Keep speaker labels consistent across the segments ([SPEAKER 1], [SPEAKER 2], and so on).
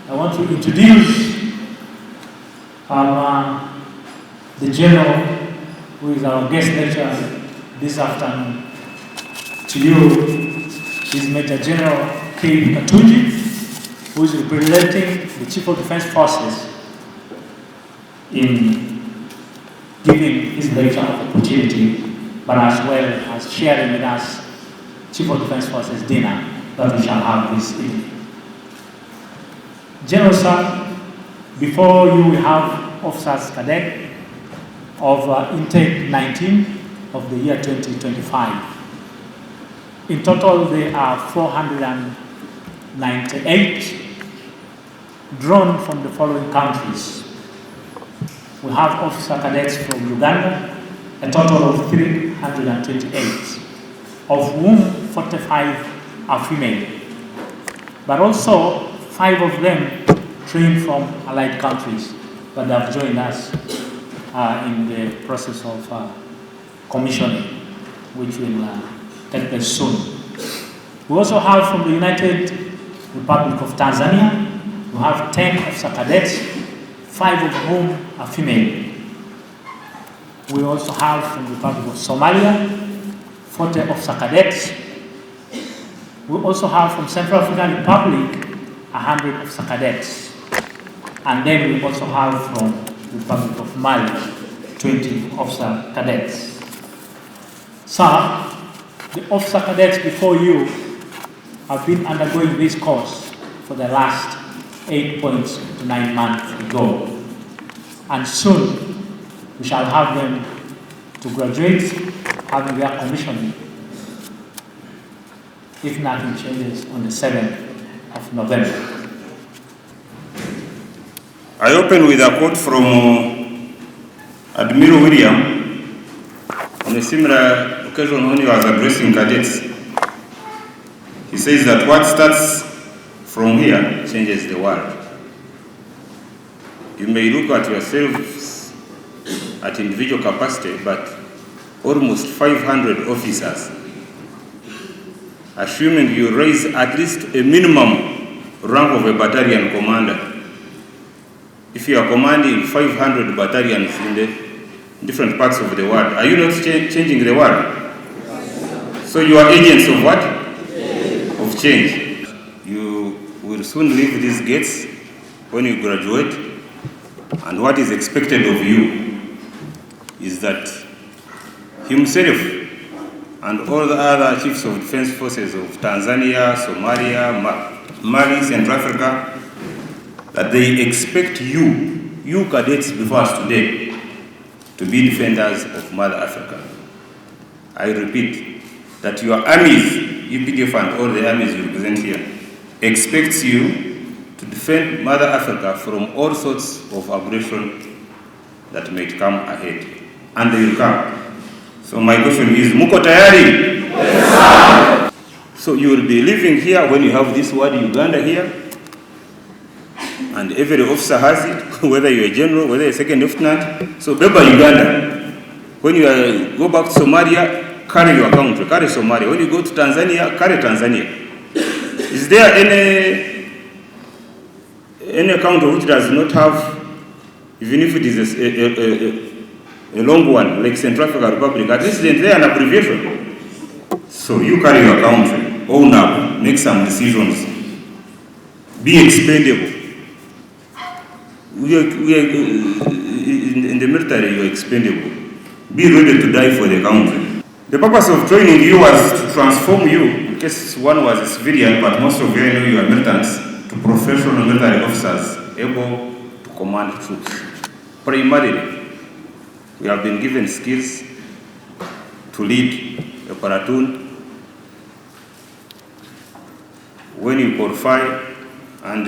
[SPEAKER 1] I want to introduce the General, who is our guest lecturer this afternoon. To you is Major General K. Katunji, who is representing the Chief of Defense Forces in giving his lecture opportunity, but as well as sharing with us Chief of Defense Forces dinner that we shall have this evening. General Sir, before you we have officers cadet of intake 19 of the year 2025. In total, there are 498 drawn from the following countries. We have officer cadets from Uganda, a total of 328, of whom 45 are female, but also 5 of them trained from allied countries, but they have joined us in the process of commissioning, which will take place soon. We also have from the United Republic of Tanzania, we have 10 officer cadets, 5 of whom are female. We also have from the Republic of Somalia, 40 officer cadets. We also have from Central African Republic, 100 officer cadets. And then we also have from the Republic of Mali, 20 officer cadets. Sir, the officer cadets before you have been undergoing this course for the last 8 to 9 months ago. And soon we shall have them to graduate, having their commissioning, if nothing changes, on the 7th of November.
[SPEAKER 2] I open with a quote from Admiral William on a similar occasion when he was addressing cadets. He says that what starts from here changes the world. You may look at yourselves at individual capacity, but almost 500 officers, assuming you raise at least a minimum rank of a battalion commander. If you are commanding 500 battalions in the different parts of the world, are you not changing the world? So you are agents of what? Of change. You will soon leave these gates when you graduate, and what is expected of you is that himself and all the other chiefs of defense forces of Tanzania, Somalia, Mali, Central Africa, that they expect you cadets before us today, to be defenders of Mother Africa. I repeat, that your armies, UPDF and all the armies you represent here, expects you to defend Mother Africa from all sorts of aggression that may come ahead. And they will come. So my question is, muko tayari? Yes, sir. So you will be living here when you have this word Uganda here, and every officer has it, whether you're a general, whether you're a second lieutenant. So beba Uganda. When you go back to Somalia, carry your country, carry Somalia. When you go to Tanzania, carry Tanzania. Is there any country which does not have, even if it is a long one, like Central African Republic, at least there an abbreviation? So you carry your country, own up, make some decisions, be expendable. We are in the military, you are expendable. Be ready to die for the country. The purpose of training you was to transform you, in case one was a civilian, but most of you know you are militants, to professional military officers able to command troops. Primarily. We have been given skills to lead a platoon. When you qualify and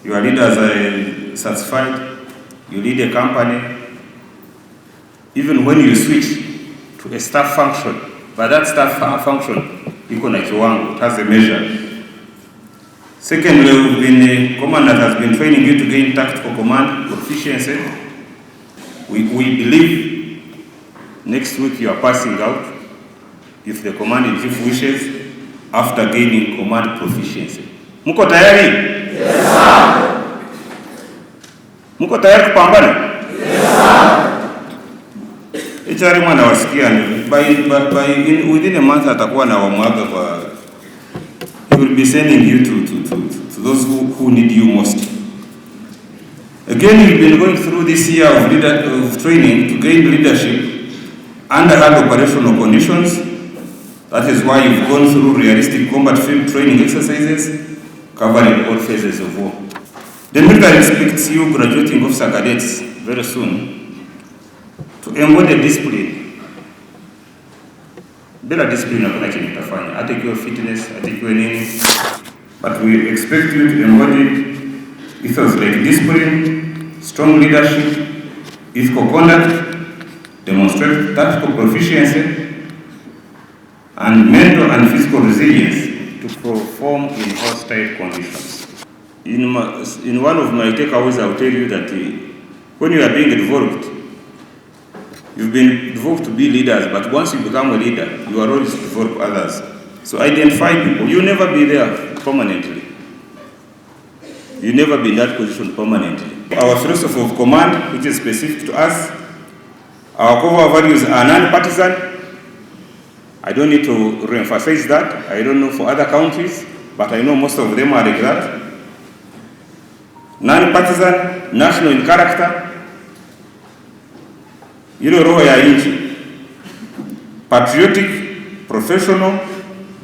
[SPEAKER 2] your leaders are satisfied, you lead a company. Even when you switch to a staff function, but that staff function, it has a measure. Secondly, Commander has been training you to gain tactical command proficiency. We believe next week you are passing out, if the Commander-in-Chief wishes, after gaining command proficiency. Muko tayari?
[SPEAKER 3] Yes, sir.
[SPEAKER 2] Muko tayari kupambana?
[SPEAKER 3] Yes, sir.
[SPEAKER 2] HR mwana wasikia within a month atakuwa na wamwaga kwa, he will be sending you to those who need you most. Again, you've been going through this year of training to gain leadership under hard operational conditions. That is why you've gone through realistic combat field training exercises covering all phases of war. The military expects you, graduating officer cadets, very soon to embody discipline. Bila discipline hakuna chenye utafanya, hata ikiwa fitness, hata ikiwa nini. But we expect you to embody ethos like discipline, strong leadership, ethical conduct, demonstrate tactical proficiency, and mental and physical resilience to perform in hostile conditions. In one of my takeaways, I will tell you that when you are being developed, you've been developed to be leaders, but once you become a leader, you are always to develop others. So identify people. You'll never be there permanently. You'll never be in that position permanently. Our philosophy of command, which is specific to us, our core values are non-partisan. I don't need to re-emphasize that. I don't know for other countries, but I know most of them are like that. Non-partisan, national in character. Roho ya nchi. Patriotic, professional,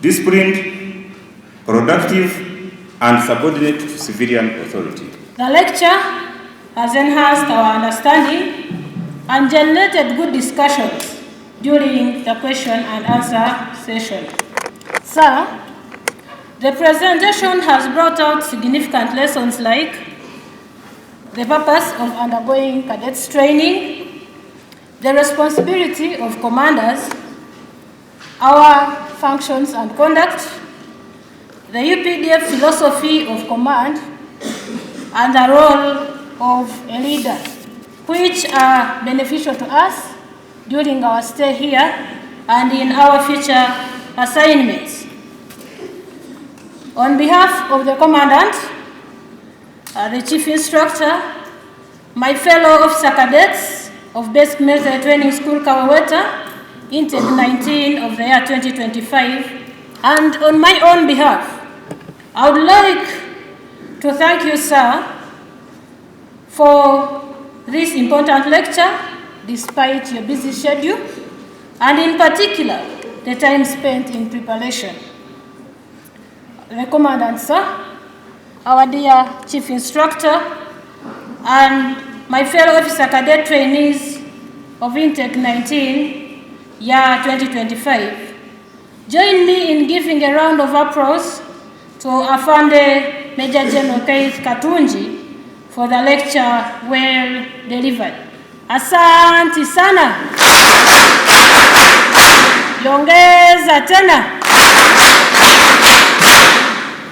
[SPEAKER 2] disciplined, productive, and subordinate to civilian authority.
[SPEAKER 4] The lecture has enhanced our understanding and generated good discussions during the question and answer session. Sir, the presentation has brought out significant lessons like the purpose of undergoing cadets training, the responsibility of commanders, our functions and conduct, the UPDF philosophy of command, and the role of a leader, which are beneficial to us during our stay here and in our future assignments. On behalf of the Commandant, the Chief Instructor, my fellow officer cadets of Basic Military Training School Kaweweta, intake 19 of the year 2025, and on my own behalf, I would like to thank you, sir, for this important lecture, despite your busy schedule, and in particular, the time spent in preparation. The Commandant, sir, our dear Chief Instructor, and my fellow officer cadet trainees of intake 19, year 2025, join me in giving a round of applause to Afande Major General Keith Katunji for the lecture well delivered. Asante sana. Yongeza tena.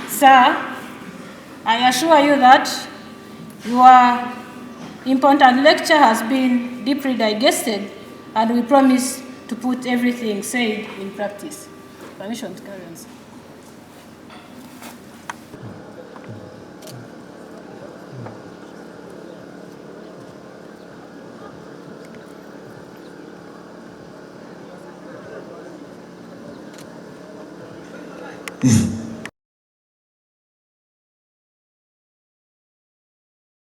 [SPEAKER 4] Sir, I assure you that your important lecture has been deeply digested, and we promise to put everything said in practice. Permission to carry on, sir.
[SPEAKER 3] Mm-hmm.